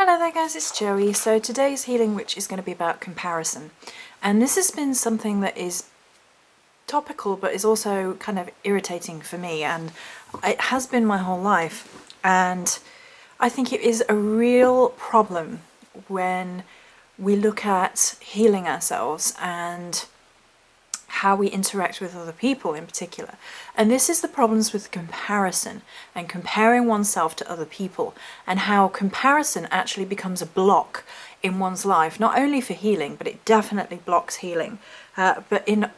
Hello there guys, it's Joey. So today's healing witch is going to be about comparison. And this has been something that is topical but is also kind of irritating for me, and it has been my whole life. And I think it is a real problem when we look at healing ourselves and how we interact with other people in particular. And this is the problems with comparison and comparing oneself to other people, and how comparison actually becomes a block in one's life, not only for healing, but it definitely blocks healing, but in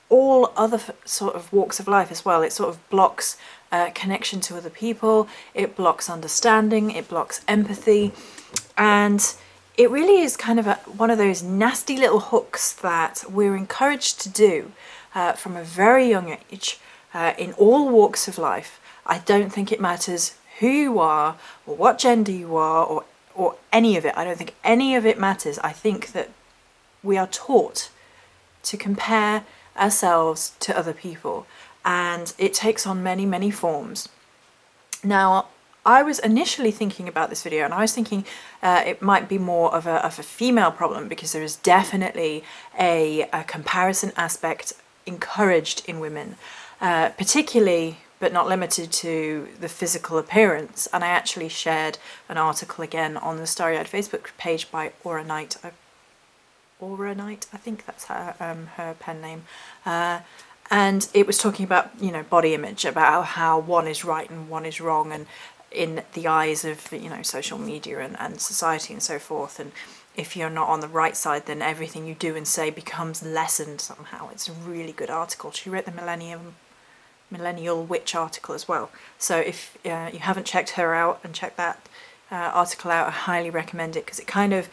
all other sort of walks of life as well. It sort of blocks connection to other people, it blocks understanding, it blocks empathy, and it really is kind of one of those nasty little hooks that we're encouraged to do from a very young age in all walks of life. I don't think it matters who you are or what gender you are or any of it. I don't think any of it matters. I think that we are taught to compare ourselves to other people, and it takes on many, many forms. Now, I was initially thinking about this video, and I was thinking it might be more of a female problem, because there is definitely a comparison aspect encouraged in women, particularly but not limited to the physical appearance. And I actually shared an article again on the Starry Eyed Facebook page by Aura Knight. Aura Knight, I think that's her pen name. And it was talking about, body image, about how one is right and one is wrong, and in the eyes of, social media and society and so forth. And if you're not on the right side, then everything you do and say becomes lessened somehow. It's a really good article. She wrote the Millennial Witch article as well. So if you haven't checked her out and checked that article out, I highly recommend it, because it kind of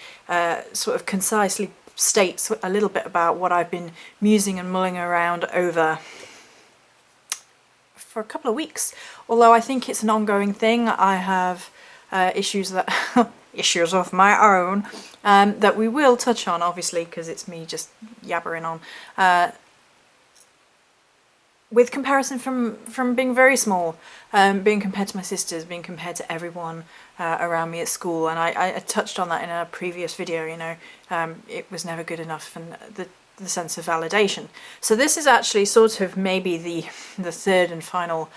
sort of concisely states a little bit about what I've been musing and mulling around over for a couple of weeks. Although I think it's an ongoing thing. I have issues of my own that we will touch on, obviously, because it's me just yabbering on. With comparison from being very small, being compared to my sisters, being compared to everyone around me at school. And I touched on that in a previous video, it was never good enough, and the sense of validation. So this is actually sort of maybe the third and final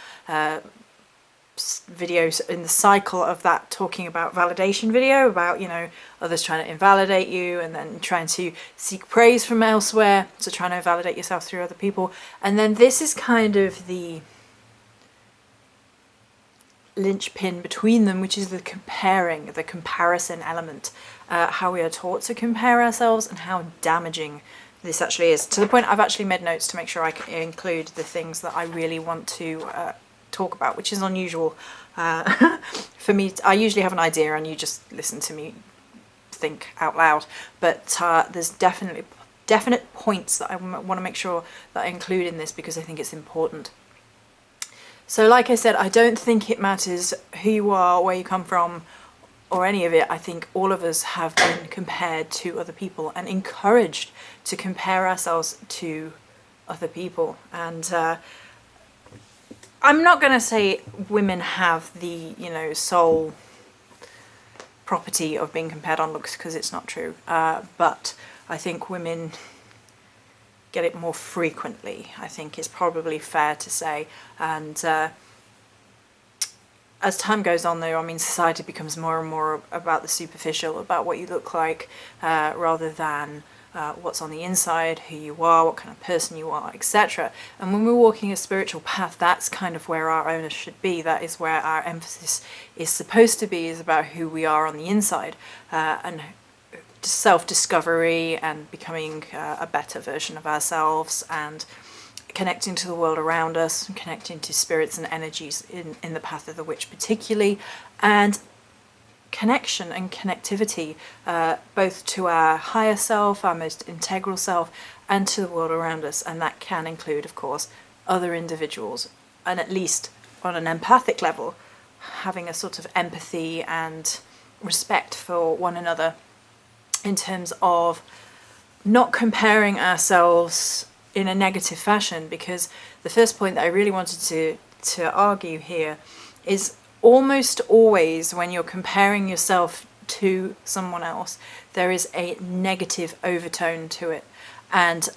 videos in the cycle of that talking about validation video, about others trying to invalidate you, and then trying to seek praise from elsewhere, so trying to validate yourself through other people. And then this is kind of the linchpin between them, which is the comparison element, how we are taught to compare ourselves and how damaging this actually is, to the point I've actually made notes to make sure I can include the things that I really want to talk about, which is unusual for me. I usually have an idea and you just listen to me think out loud, but there's definite points that I want to make sure that I include in this, because I think it's important. So like I said, I don't think it matters who you are, where you come from, or any of it. I think all of us have been compared to other people and encouraged to compare ourselves to other people. And I'm not going to say women have the, sole property of being compared on looks, because it's not true. But I think women get it more frequently, I think it's probably fair to say. And as time goes on, though, I mean, society becomes more and more about the superficial, about what you look like, rather than what's on the inside, who you are, what kind of person you are, etc. And when we're walking a spiritual path, that's kind of where our onus should be. That is where our emphasis is supposed to be, is about who we are on the inside, and self-discovery and becoming a better version of ourselves, and connecting to the world around us, and connecting to spirits and energies in the path of the witch particularly, and connection and connectivity both to our higher self, our most integral self, and to the world around us. And that can include, of course, other individuals, and at least on an empathic level, having a sort of empathy and respect for one another, in terms of not comparing ourselves in a negative fashion. Because the first point that I really wanted to argue here is almost always when you're comparing yourself to someone else, there is a negative overtone to it, and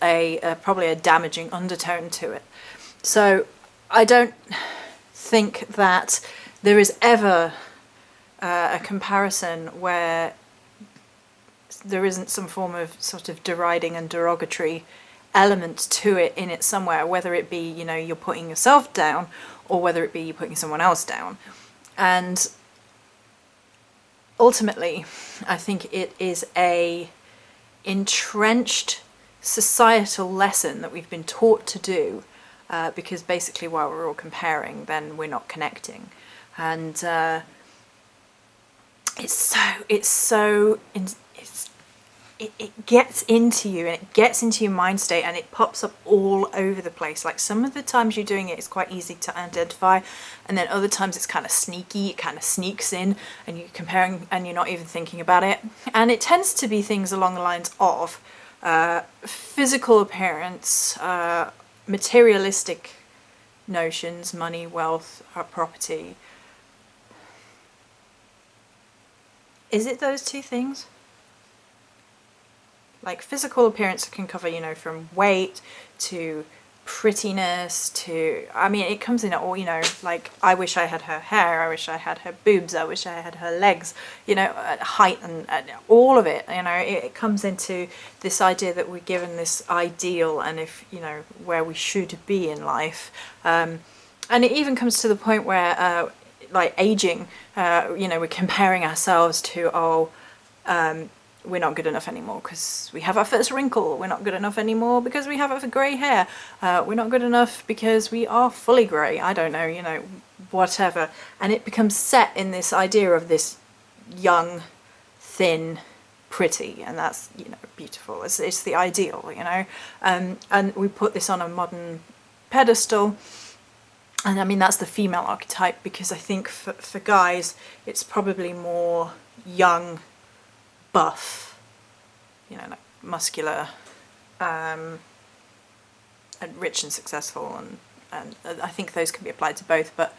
probably a damaging undertone to it. So I don't think that there is ever a comparison where there isn't some form of sort of deriding and derogatory element to it in it somewhere, whether it be, you know, you're putting yourself down, or whether it be you're putting someone else down. And ultimately, I think it is a entrenched societal lesson that we've been taught to do, because basically while we're all comparing, then we're not connecting. And it gets into you, and it gets into your mind state, and it pops up all over the place. Like, some of the times you're doing it, it's quite easy to identify, and then other times it's kind of sneaky, it kind of sneaks in, and you're comparing and you're not even thinking about it. And it tends to be things along the lines of physical appearance, materialistic notions, money, wealth, property. Is it those two things? Like, physical appearance can cover, you know, from weight to prettiness to, I mean, it comes in at all, you know, like, I wish I had her hair, I wish I had her boobs, I wish I had her legs, you know, height, and all of it, you know, it comes into this idea that we're given this ideal, and if, you know, where we should be in life. And it even comes to the point where, like, aging, you know, we're comparing ourselves to, we're not good enough anymore because we have our first wrinkle. We're not good enough anymore because we have our grey hair. We're not good enough because we are fully grey. I don't know, you know, whatever. And it becomes set in this idea of this young, thin, pretty, and that's, you know, beautiful. It's the ideal, you know. And we put this on a modern pedestal. And I mean, that's the female archetype, because I think for guys, it's probably more young, buff, you know, like muscular, and rich and successful, and I think those can be applied to both. But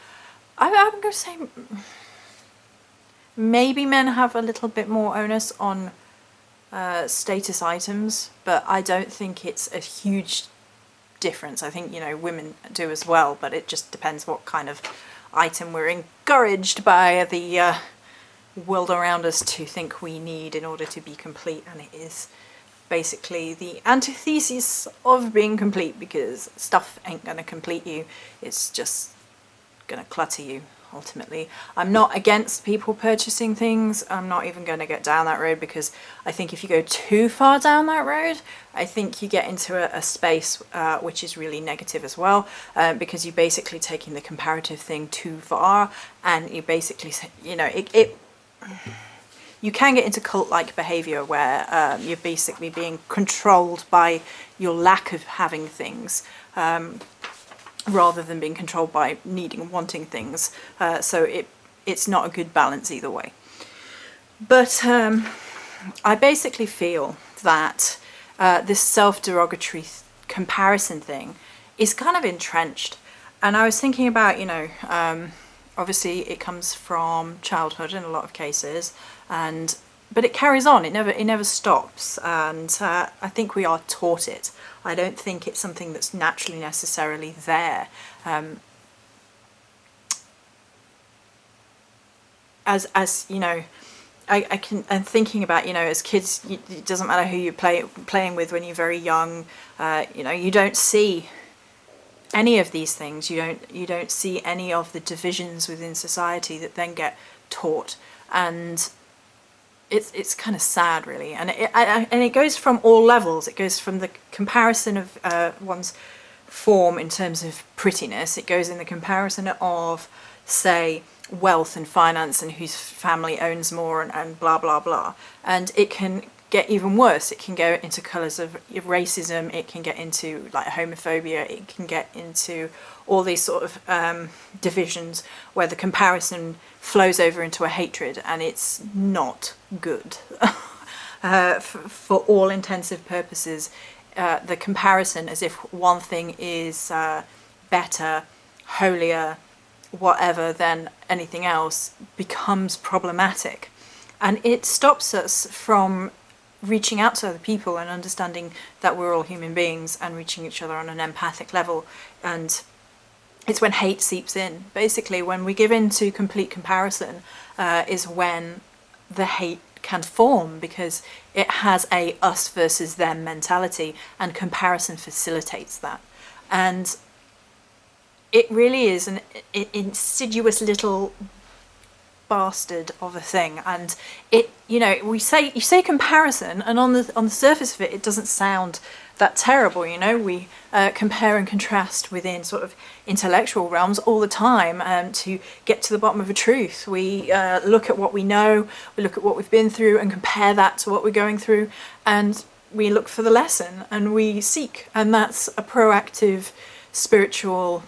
I'm going to say maybe men have a little bit more onus on status items, but I don't think it's a huge difference. I think, you know, women do as well, but it just depends what kind of item we're encouraged by the world around us to think we need in order to be complete. And it is basically the antithesis of being complete, because stuff ain't gonna complete you, it's just gonna clutter you ultimately. I'm not against people purchasing things, I'm not even going to get down that road, because I think if you go too far down that road, I think you get into a space which is really negative as well, because you're basically taking the comparative thing too far, and you basically, you know, you can get into cult-like behaviour where you're basically being controlled by your lack of having things, rather than being controlled by needing and wanting things. So it's not a good balance either way. But I basically feel that this self-derogatory comparison thing is kind of entrenched. And I was thinking about, you know, obviously it comes from childhood in a lot of cases, but it carries on. It never stops, and I think we are taught it. I don't think it's something that's naturally necessarily there. As you know, I'm thinking about, you know, as kids, it doesn't matter who you're playing with when you're very young. You know, you don't see any of these things. You don't see any of the divisions within society that then get taught, and it's kind of sad, really. And it goes from all levels. It goes from the comparison of one's form in terms of prettiness. It goes in the comparison of, say, wealth and finance, and whose family owns more, and blah blah blah. And it can get even worse. It can go into colours of racism. It can get into like homophobia. It can get into all these sort of divisions where the comparison flows over into a hatred, and it's not good. For all intensive purposes, the comparison, as if one thing is better, holier, whatever than anything else, becomes problematic. and it stops us from reaching out to other people and understanding that we're all human beings and reaching each other on an empathic level. And it's when hate seeps in. Basically, when we give in to complete comparison is when the hate can form, because it has a us versus them mentality, and comparison facilitates that. And it really is an insidious little bastard of a thing. And it, you know, you say comparison, and on the surface of it, it doesn't sound that terrible. You know, we compare and contrast within sort of intellectual realms all the time to get to the bottom of a truth. We look at what we know, we look at what we've been through, and compare that to what we're going through, and we look for the lesson, and we seek. And that's a proactive spiritual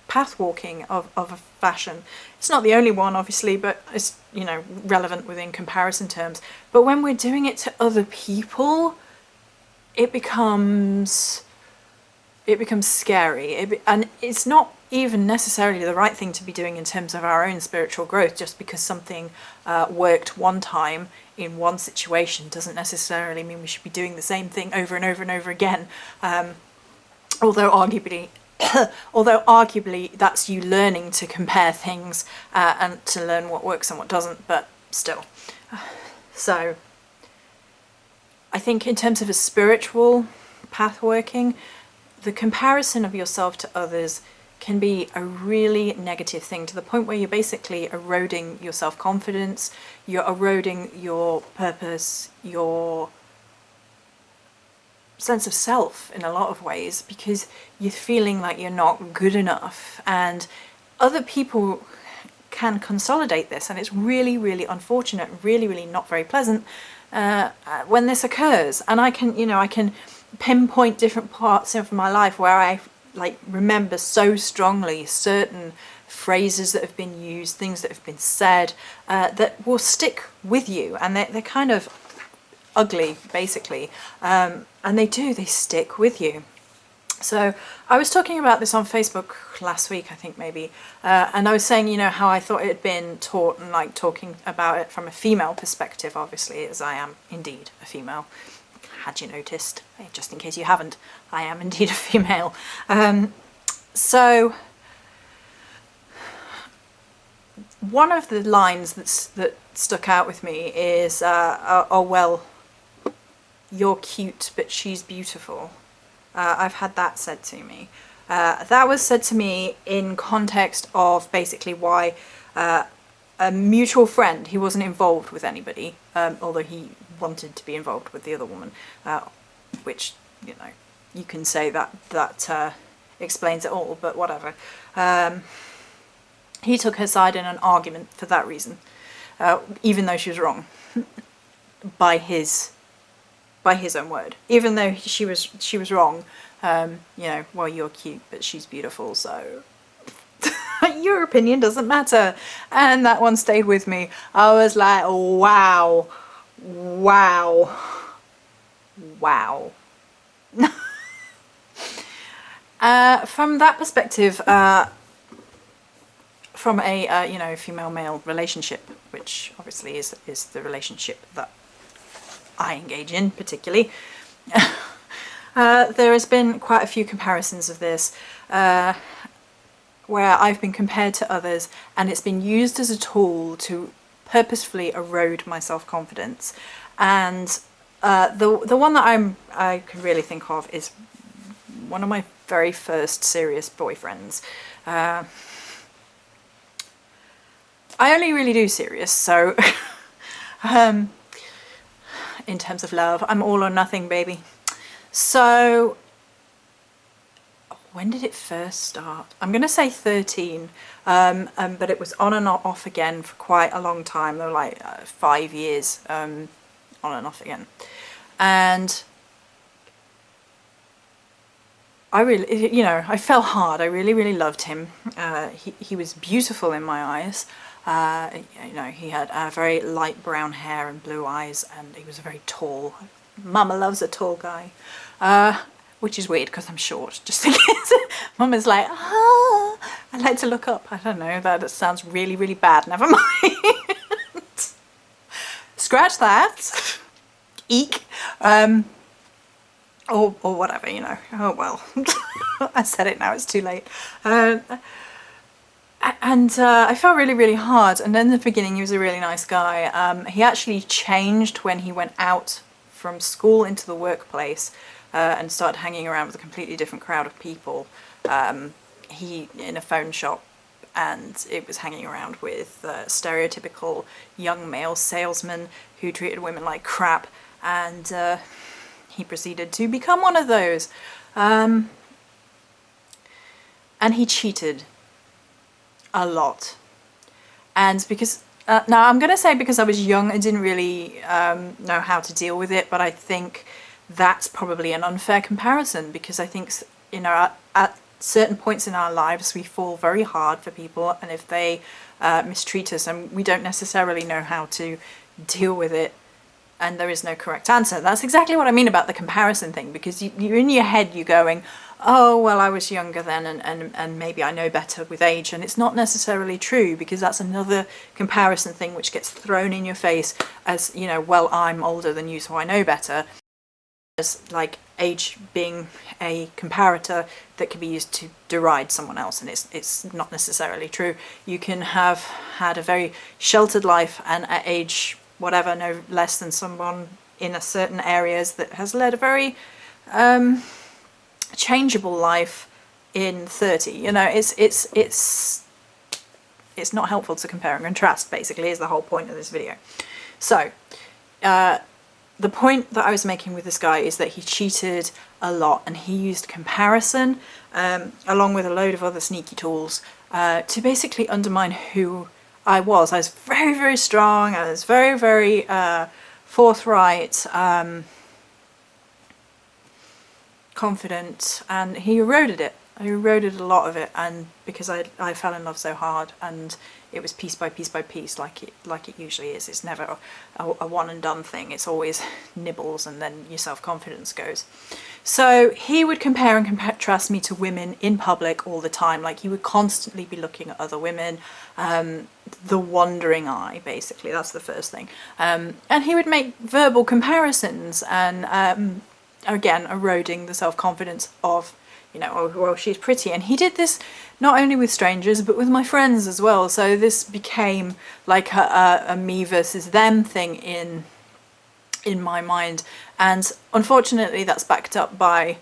path walking of a fashion. It's not the only one, obviously, but it's, you know, relevant within comparison terms. But when we're doing it to other people, it becomes scary. And it's not even necessarily the right thing to be doing in terms of our own spiritual growth. Just because something worked one time in one situation doesn't necessarily mean we should be doing the same thing over and over and over again. Although arguably that's you learning to compare things and to learn what works and what doesn't, but still. So I think in terms of a spiritual path working, the comparison of yourself to others can be a really negative thing, to the point where you're basically eroding your self-confidence, you're eroding your purpose, your sense of self in a lot of ways, because you're feeling like you're not good enough. And other people can consolidate this, and it's really, really unfortunate, really, really not very pleasant when this occurs. And I can pinpoint different parts of my life where I remember so strongly certain phrases that have been used, things that have been said, that will stick with you, and they're kind of ugly, basically, and they stick with you. So I was talking about this on Facebook last week, I think, maybe, and I was saying, you know, how I thought it had been taught, and like talking about it from a female perspective, obviously, as I am indeed a female. Had you noticed? Just in case you haven't, I am indeed a female. So one of the lines that stuck out with me is, oh well, you're cute, but she's beautiful. I've had that said to me. That was said to me in context of basically why a mutual friend, he wasn't involved with anybody, although he wanted to be involved with the other woman, which, you know, you can say that explains it all, but whatever. He took her side in an argument for that reason, even though she was wrong, by his own word. Even though she was wrong, you know, well, you're cute, but she's beautiful, so your opinion doesn't matter. And that one stayed with me. I was like, wow. From that perspective, from a you know, female-male relationship, which obviously is the relationship that I engage in particularly, there has been quite a few comparisons of this, where I've been compared to others, and it's been used as a tool to purposefully erode my self-confidence. And the one that I can really think of is one of my very first serious boyfriends. I only really do serious, so in terms of love, I'm all or nothing, baby. So when did it first start? I'm gonna say 13, but it was on and off again for quite a long time. They were like 5 years, on and off again. And I really, you know, I fell hard. I really, really loved him. He was beautiful in my eyes. You know, he had very light brown hair and blue eyes, and he was very tall. Mama loves a tall guy. Which is weird because I'm short, just in case. Mama's like, I like to look up. I don't know, that sounds really, really bad. Never mind. scratch that. Eek. Or whatever, you know. Oh well. I said it now, it's too late. I felt really, really hard. And in the beginning, he was a really nice guy. He actually changed when he went out from school into the workplace and started hanging around with a completely different crowd of people. He in a phone shop, and it was hanging around with stereotypical young male salesmen who treated women like crap, and he proceeded to become one of those. And he cheated a lot. And because now I'm going to say because I was young, I didn't really know how to deal with it, but I think that's probably an unfair comparison, because I think, you know, at certain points in our lives we fall very hard for people, and if they mistreat us and we don't necessarily know how to deal with it, and there is no correct answer. That's exactly what I mean about the comparison thing, because you're in your head, you're going, oh, well, I was younger then, and maybe I know better with age, and it's not necessarily true, because that's another comparison thing which gets thrown in your face as, you know, well, I'm older than you, so I know better, as like age being a comparator that can be used to deride someone else, and it's not necessarily true. You can have had a very sheltered life, and at age whatever, no less than someone in a certain areas that has led a very changeable life in 30. You know, it's not helpful to compare and contrast, basically, is the whole point of this video. So the point that I was making with this guy is that he cheated a lot, and he used comparison along with a load of other sneaky tools to basically undermine who I was. I was very, very strong. I was very, very forthright, confident, and he eroded it. I eroded a lot of it, and because I fell in love so hard, and it was piece by piece by piece, like it usually is. It's never a one and done thing. It's always nibbles, and then your self-confidence goes. So he would compare and contrast me to women in public all the time. Like, he would constantly be looking at other women, the wandering eye, basically. That's the first thing. And he would make verbal comparisons, and again, eroding the self-confidence of, you know, oh, well, she's pretty. And he did this not only with strangers, but with my friends as well. So this became like a me versus them thing in my mind. And unfortunately, that's backed up by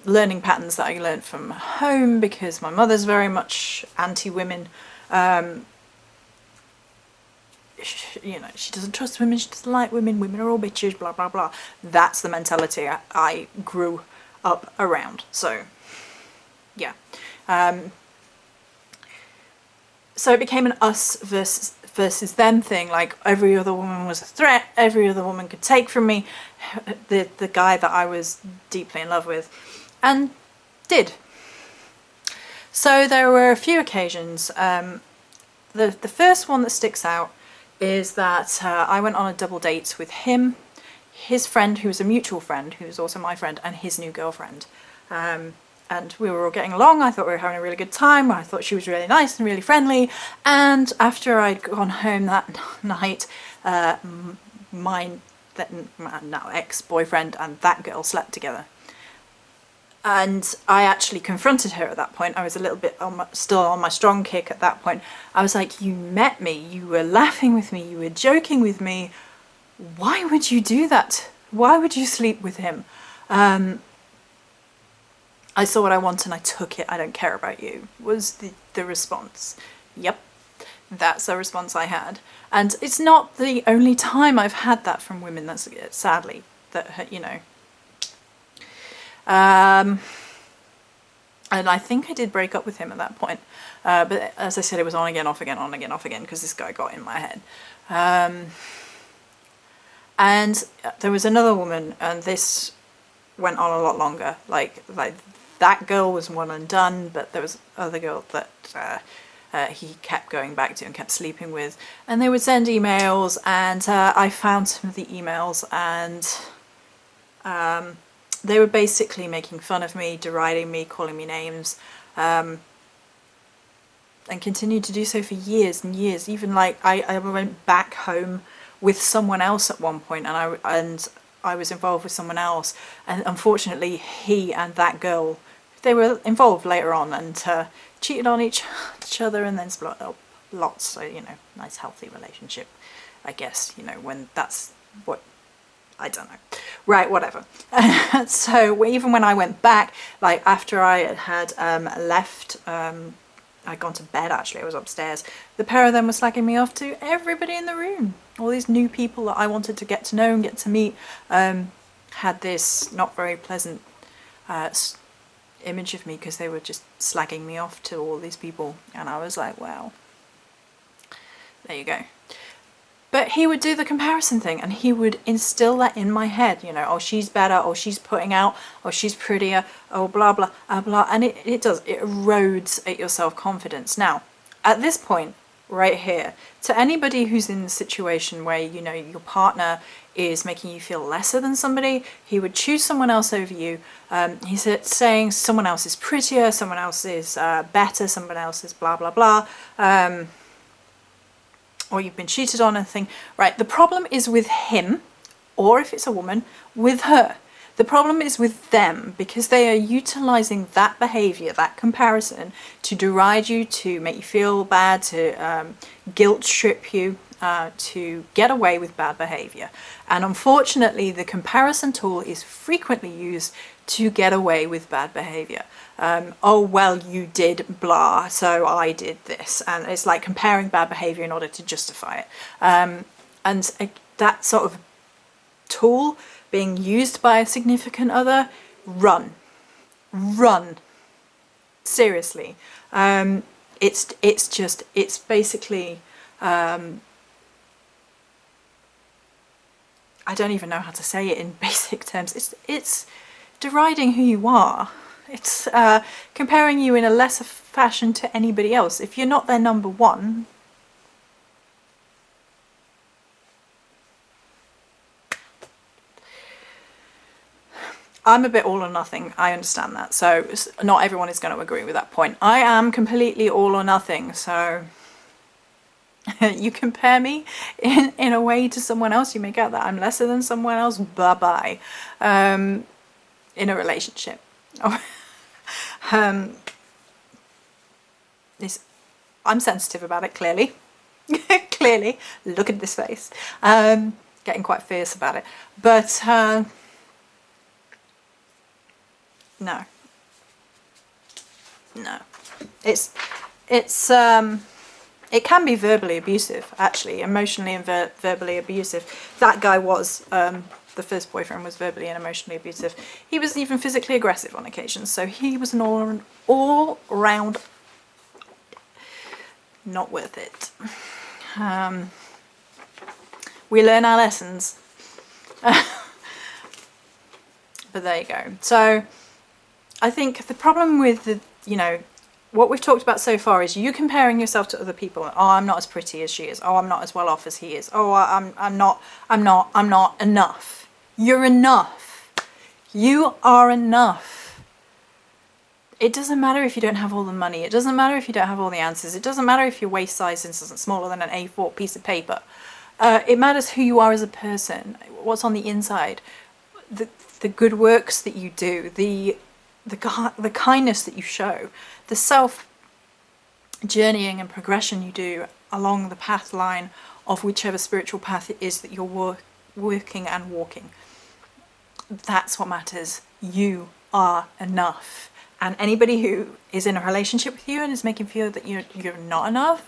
learning patterns that I learned from home, because my mother's very much anti-women. You know, she doesn't trust women, she doesn't like women, women are all bitches, blah, blah, blah. That's the mentality I grew up around. So, yeah. So it became an us versus them thing. Like, every other woman was a threat, every other woman could take from me the guy that I was deeply in love with, and did. So there were a few occasions. The first one that sticks out is that I went on a double date with him, his friend, who was a mutual friend, who was also my friend, and his new girlfriend. And we were all getting along. I thought we were having a really good time. I thought she was really nice and really friendly. And after I'd gone home that night, my now ex-boyfriend and that girl slept together. And I actually confronted her at that point. I was a little bit still on my strong kick at that point. I was like, you met me, you were laughing with me, you were joking with me. Why would you do that? Why would you sleep with him? I saw what I want and I took it. I don't care about you, was the response. Yep, that's the response I had. And it's not the only time I've had that from women, that's sadly, that, you know. And I think I did break up with him at that point. But as I said, it was on again, off again, on again, off again, because this guy got in my head. And there was another woman, and this went on a lot longer. Like that girl was one and done, but there was other girl that he kept going back to and kept sleeping with. And they would send emails, and I found some of the emails, and they were basically making fun of me, deriding me, calling me names, and continued to do so for years and years. Even like I went back home with someone else at one point, and I was involved with someone else, and unfortunately he and that girl, they were involved later on and cheated on each other and then split up lots. So, you know, nice healthy relationship, I guess, you know, when that's what, I don't know. Right, whatever. So even when I went back, like after I had left, I'd gone to bed actually, I was upstairs, the pair of them were slagging me off to everybody in the room. All these new people that I wanted to get to know and get to meet had this not very pleasant image of me because they were just slagging me off to all these people, and I was like, wow, there you go. But he would do the comparison thing, and he would instill that in my head, you know, oh, she's better, oh, she's putting out, oh, she's prettier, oh, blah, blah, blah. And it erodes at your self-confidence. Now, at this point, right here, to anybody who's in the situation where, you know, your partner is making you feel lesser than somebody, he would choose someone else over you. He's saying someone else is prettier, someone else is better, someone else is blah, blah, blah. Or you've been cheated on and thing. Right, the problem is with him, or if it's a woman, with her. The problem is with them because they are utilizing that behavior, that comparison, to deride you, to make you feel bad, to guilt trip you, to get away with bad behavior. And unfortunately, the comparison tool is frequently used to get away with bad behavior. Oh, well, you did blah, so I did this. And it's like comparing bad behavior in order to justify it. And that sort of tool being used by a significant other, run. Seriously. It's basically, I don't even know how to say it in basic terms. It's deriding who you are. It's comparing you in a lesser fashion to anybody else. If you're not their number one, I'm a bit all or nothing. I understand that. So not everyone is going to agree with that point. I am completely all or nothing. So you compare me in a way to someone else, you make out that I'm lesser than someone else, bye-bye. In a relationship. I'm sensitive about it, clearly. Clearly. Look at this face. Getting quite fierce about it. But no. It can be verbally abusive, actually, emotionally and verbally abusive. That guy was, the first boyfriend was verbally and emotionally abusive. He was even physically aggressive on occasions, so he was an all-round not worth it. We learn our lessons. But there you go. So I think the problem with the, you know, what we've talked about so far is you comparing yourself to other people. Oh, I'm not as pretty as she is. Oh, I'm not as well off as he is. Oh, I'm not enough. You're enough. You are enough. It doesn't matter if you don't have all the money. It doesn't matter if you don't have all the answers. It doesn't matter if your waist size is smaller than an A4 piece of paper. It matters who you are as a person, what's on the inside, the good works that you do, the kindness that you show, the self-journeying and progression you do along the path line of whichever spiritual path it is that you're working and walking. That's what matters. You are enough. And anybody who is in a relationship with you and is making you feel that you're not enough,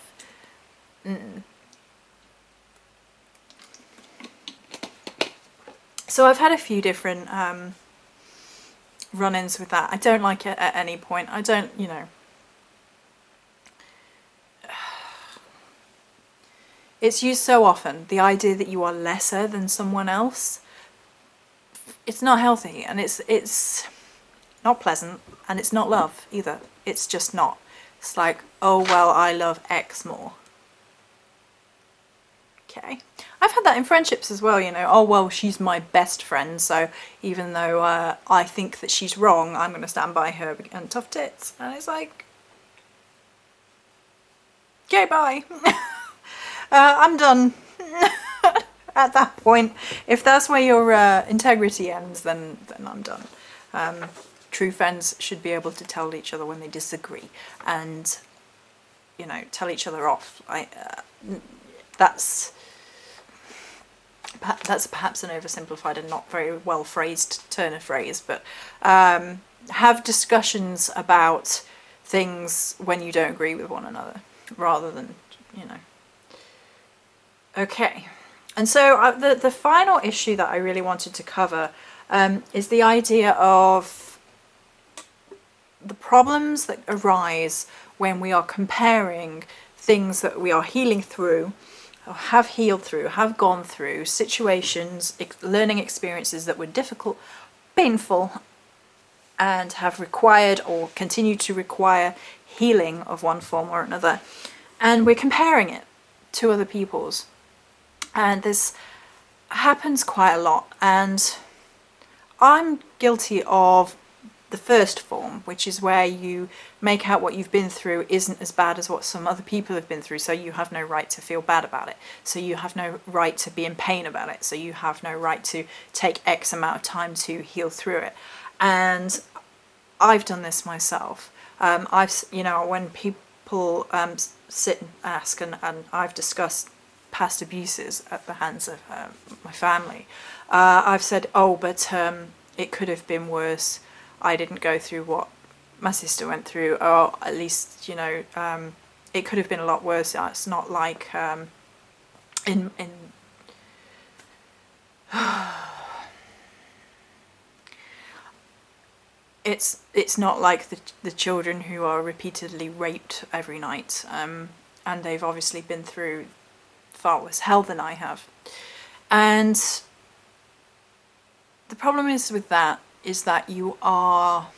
So I've had a few different run-ins with that. I don't like it at any point. I don't, you know. It's used so often, the idea that you are lesser than someone else. It's not healthy, and it's not pleasant, and it's not love either. It's just not. It's like, oh, well, I love X more. Okay. I've had that in friendships as well, you know. Oh, well, she's my best friend, so even though I think that she's wrong, I'm going to stand by her and tough tits. And it's like, okay, bye. I'm done. At that point, if that's where your integrity ends, then I'm done. True friends should be able to tell each other when they disagree, and tell each other off. That's perhaps an oversimplified and not very well phrased turn of phrase, but have discussions about things when you don't agree with one another, rather than, Okay, and so the final issue that I really wanted to cover is the idea of the problems that arise when we are comparing things that we are healing through, or have healed through, have gone through, situations, learning experiences that were difficult, painful, and have required or continue to require healing of one form or another. And we're comparing it to other people's. And this happens quite a lot. And I'm guilty of the first form, which is where you make out what you've been through isn't as bad as what some other people have been through, so you have no right to feel bad about it. So you have no right to be in pain about it. So you have no right to take X amount of time to heal through it. And I've done this myself. When people sit and ask, and I've discussed past abuses at the hands of my family, I've said, but it could have been worse. I didn't go through what my sister went through, or at least, it could have been a lot worse. It's not like it's not like the children who are repeatedly raped every night, and they've obviously been through far worse hell than I have. And the problem is with that is that you are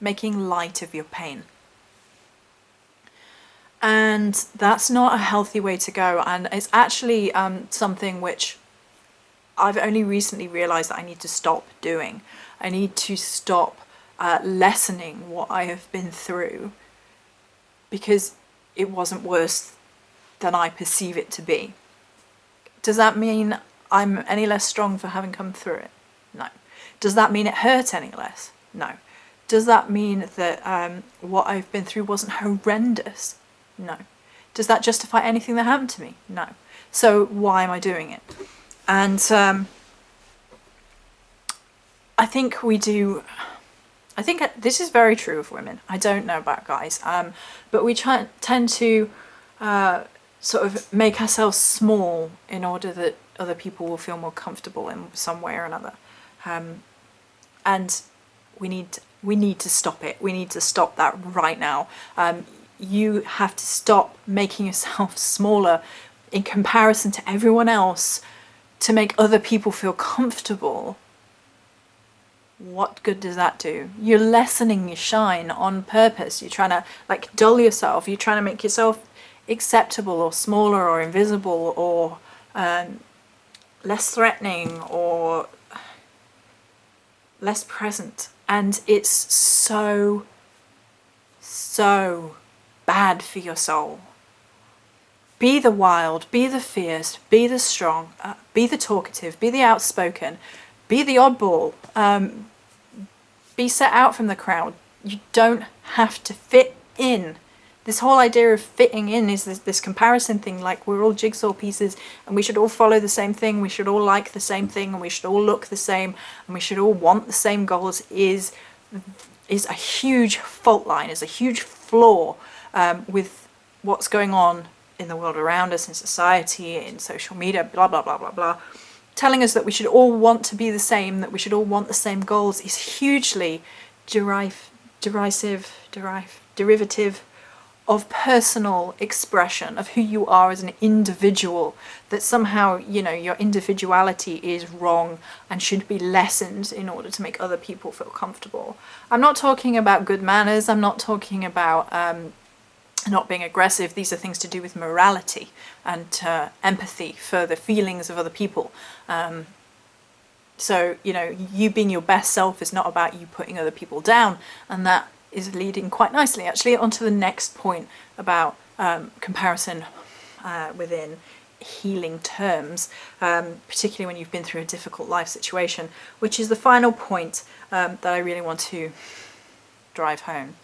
making light of your pain. And that's not a healthy way to go. And it's actually something which I've only recently realised that I need to stop doing. I need to stop lessening what I have been through, because it wasn't worse than I perceive it to be. Does that mean I'm any less strong for having come through it? No. Does that mean it hurt any less? No. Does that mean that what I've been through wasn't horrendous? No. Does that justify anything that happened to me? No. So why am I doing it? And I think this is very true of women. I don't know about guys, but we tend to sort of make ourselves small in order that other people will feel more comfortable in some way or another. And we need to stop it. We need to stop that right now. You have to stop making yourself smaller in comparison to everyone else to make other people feel comfortable. What good does that do? You're lessening your shine on purpose. You're trying to dull yourself. You're trying to make yourself acceptable or smaller or invisible or less threatening or less present. And it's so bad for your soul. Be the wild, be the fierce, be the strong, be the talkative, be the outspoken, be the oddball, be set out from the crowd. You don't have to fit in. This whole idea of fitting in is this comparison thing, like we're all jigsaw pieces and we should all follow the same thing, we should all like the same thing, and we should all look the same, and we should all want the same goals is a huge fault line, is a huge flaw with what's going on in the world around us, in society, in social media, blah, blah, blah, blah, blah. Telling us that we should all want to be the same, that we should all want the same goals is hugely derivative of personal expression of who you are as an individual, that somehow, your individuality is wrong and should be lessened in order to make other people feel comfortable. I'm not talking about good manners, I'm not talking about not being aggressive. These are things to do with morality and empathy for the feelings of other people. So, you being your best self is not about you putting other people down, and that is leading quite nicely actually onto the next point about comparison within, healing terms, particularly when you've been through a difficult life situation, which is the final point that I really want to drive home.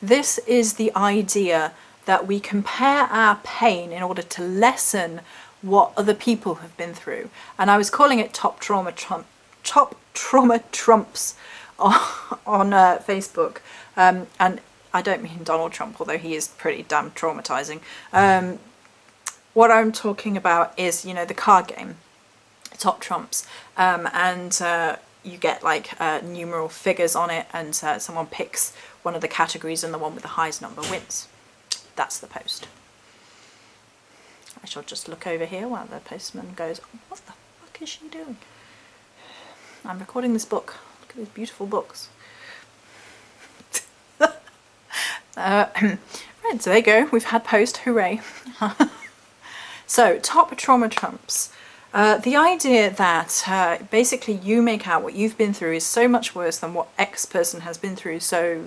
This is the idea that we compare our pain in order to lessen what other people have been through. And I was calling it top trauma trumps on Facebook. And I don't mean Donald Trump, although he is pretty damn traumatizing. What I'm talking about is, you know, the card game, Top Trumps, and you get like numeral figures on it, and someone picks one of the categories and the one with the highest number wins. That's the post. I shall just look over here while the postman goes, what the fuck is she doing? I'm recording this book. Look at these beautiful books. Right, so there you go. We've had post. Hooray. So, top trauma trumps. The idea that basically you make out what you've been through is so much worse than what X person has been through, so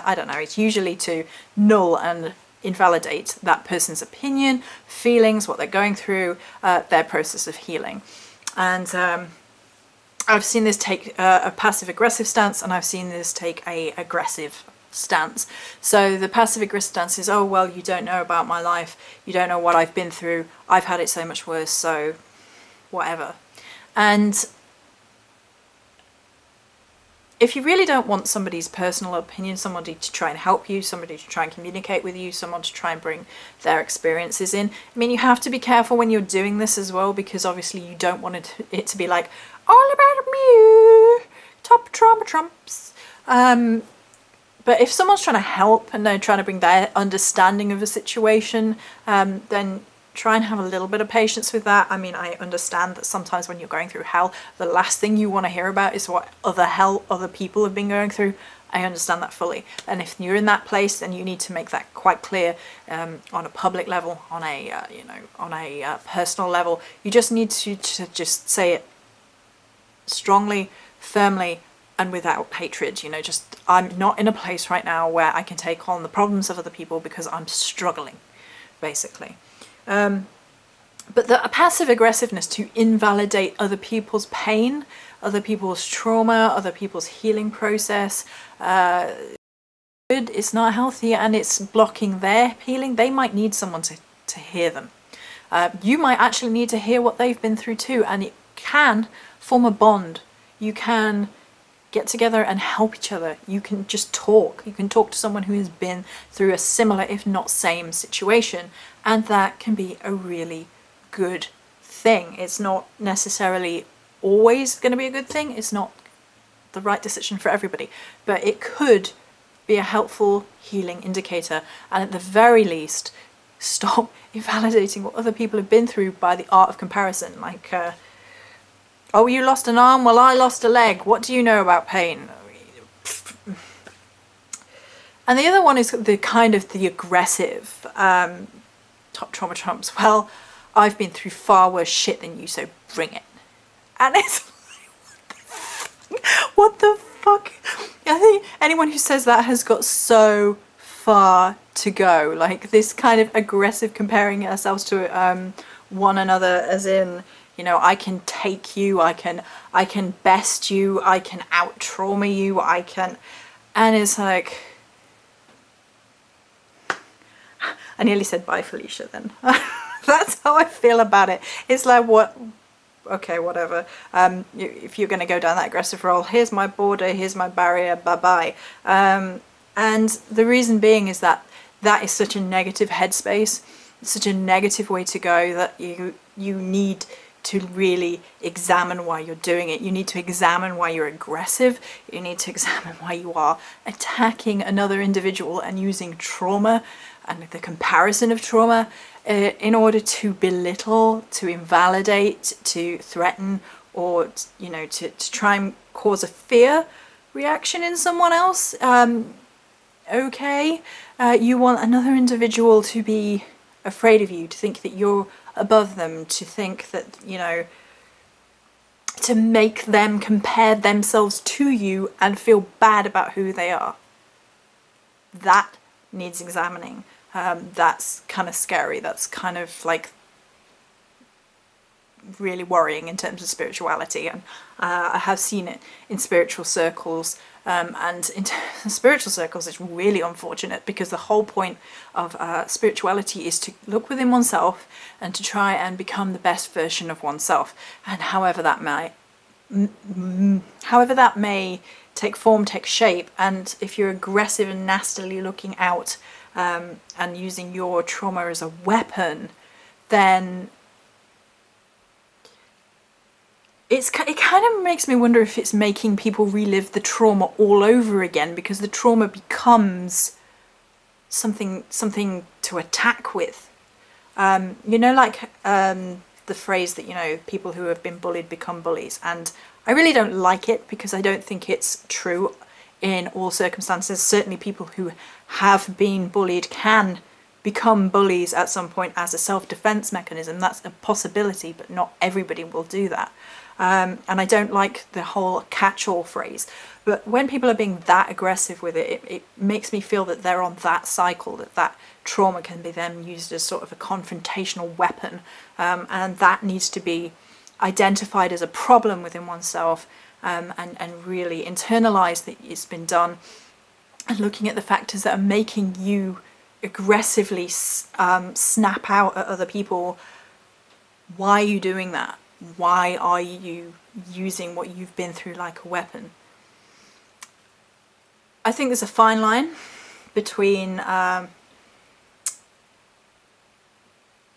I don't know, it's usually to null and invalidate that person's opinion, feelings, what they're going through, their process of healing. And I've seen this take a passive-aggressive stance, and I've seen this take a aggressive stance. So the passive-aggressive stance is, oh, well, you don't know about my life, you don't know what I've been through, I've had it so much worse, so whatever. And if you really don't want somebody's personal opinion, somebody to try and help you, somebody to try and communicate with you, someone to try and bring their experiences in, I mean, you have to be careful when you're doing this as well, because obviously you don't want it to be like, all about me, top trauma trumps. But if someone's trying to help and they're trying to bring their understanding of a situation, then try and have a little bit of patience with that. I mean, I understand that sometimes when you're going through hell, the last thing you want to hear about is what other people have been going through. I understand that fully. And if you're in that place, then you need to make that quite clear on a public level, on a personal level. You just need to just say it strongly, firmly, and without hatred. You know, just, I'm not in a place right now where I can take on the problems of other people because I'm struggling, basically. But the passive aggressiveness to invalidate other people's pain, other people's trauma, other people's healing process, it's not healthy, and it's blocking their healing. They might need someone to hear them. You might actually need to hear what they've been through too, and it can form a bond. You can get together and help each other. You can just talk. You can talk to someone who has been through a similar, if not same, situation, and that can be a really good thing. It's not necessarily always going to be a good thing. It's not the right decision for everybody, but it could be a helpful healing indicator, and at the very least, stop invalidating what other people have been through by the art of comparison. Like, oh, you lost an arm? Well, I lost a leg. What do you know about pain? And the other one is the kind of the aggressive top trauma trumps. Well, I've been through far worse shit than you, so bring it. And it's like, what the fuck? I think anyone who says that has got so far to go. Like, this kind of aggressive comparing ourselves to one another, as in, you know, I can take you, I can best you, I can out trauma you, and it's like, I nearly said bye Felicia then. That's how I feel about it. It's like, what, okay, whatever. If you're going to go down that aggressive role, here's my border, here's my barrier, bye-bye. And the reason being is that is such a negative headspace, such a negative way to go, that you need to really examine why you're doing it. You need to examine why you're aggressive. You need to examine why you are attacking another individual and using trauma and the comparison of trauma in order to belittle, to invalidate, to threaten, or, you know, to try and cause a fear reaction in someone else. Okay, you want another individual to be afraid of you, to think that you're above them, to think that, you know, to make them compare themselves to you and feel bad about who they are. That needs examining. That's kind of scary. That's kind of like really worrying in terms of spirituality, and I have seen it in spiritual circles, and in spiritual circles it's really unfortunate, because the whole point of spirituality is to look within oneself and to try and become the best version of oneself, and however that may take form, take shape. And if you're aggressive and nastily looking out and using your trauma as a weapon, then it kind of makes me wonder if it's making people relive the trauma all over again, because the trauma becomes something to attack with. You know, like the phrase that, you know, people who have been bullied become bullies, and I really don't like it, because I don't think it's true in all circumstances. Certainly people who have been bullied can become bullies at some point as a self-defense mechanism. That's a possibility, but not everybody will do that. And I don't like the whole catch-all phrase, but when people are being that aggressive with it, it makes me feel that they're on that cycle, that trauma can be then used as sort of a confrontational weapon, and that needs to be identified as a problem within oneself, and really internalize that it's been done, and looking at the factors that are making you aggressively snap out at other people. Why are you doing that? Why are you using what you've been through like a weapon? I think there's a fine line between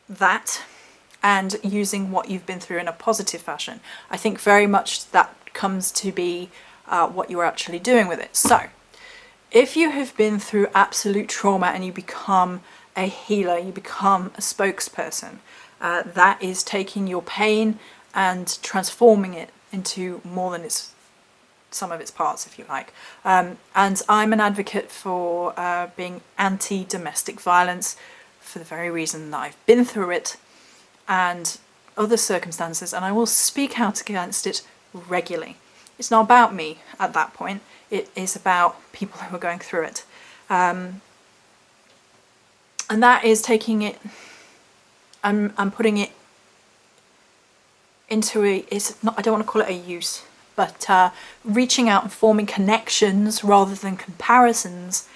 that and using what you've been through in a positive fashion. I think very much that comes to be what you're actually doing with it. So, if you have been through absolute trauma and you become a healer, you become a spokesperson, that is taking your pain and transforming it into more than some of its parts, if you like. And I'm an advocate for being anti-domestic violence for the very reason that I've been through it and other circumstances, and I will speak out against it regularly. It's not about me at that point. It is about people who are going through it. And that is taking it, I'm putting it into it's not, I don't want to call it a use, but reaching out and forming connections rather than comparisons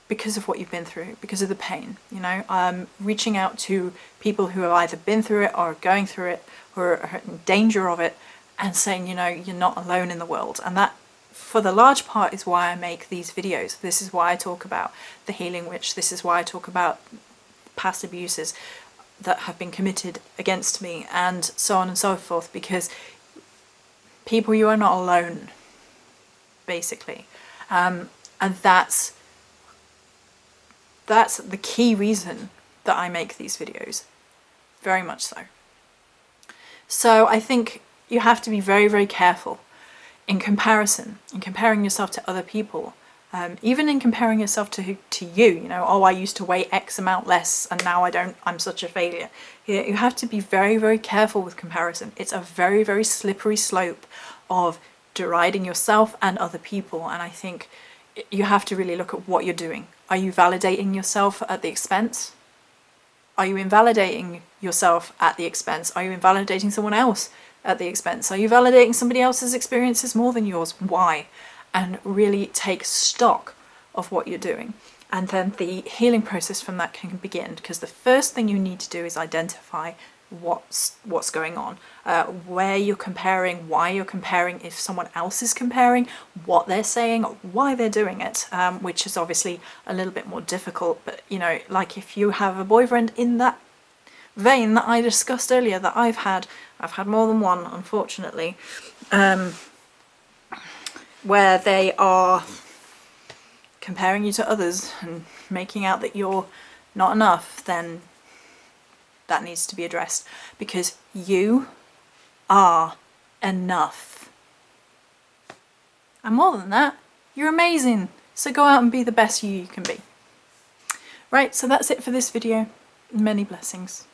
because of what you've been through, because of the pain, you know. Reaching out to people who have either been through it or are going through it or are in danger of it, and saying, you know, you're not alone in the world. And that, for the large part, is why I make these videos. This is why I talk about the healing witch. This is why I talk about past abuses that have been committed against me, and so on and so forth, because people, you are not alone, basically. And that's the key reason that I make these videos, very much so. So I think you have to be very, very careful in comparison, in comparing yourself to other people, even in comparing yourself to you, you know, oh, I used to weigh X amount less and now I don't, I'm such a failure. You have to be very, very careful with comparison. It's a very, very slippery slope of deriding yourself and other people, and I think you have to really look at what you're doing. Are you validating yourself at the expense? Are you invalidating yourself at the expense? Are you invalidating someone else at the expense? Are you validating somebody else's experiences more than yours? Why? And really take stock of what you're doing. And then the healing process from that can begin, because the first thing you need to do is identify what's going on, where you're comparing, why you're comparing, if someone else is comparing, what they're saying, why they're doing it, which is obviously a little bit more difficult. But, you know, like if you have a boyfriend in that vein that I discussed earlier that I've had more than one, unfortunately, where they are comparing you to others and making out that you're not enough, then that needs to be addressed, because you are enough. And more than that, you're amazing. So go out and be the best you can be. Right, so that's it for this video. Many blessings.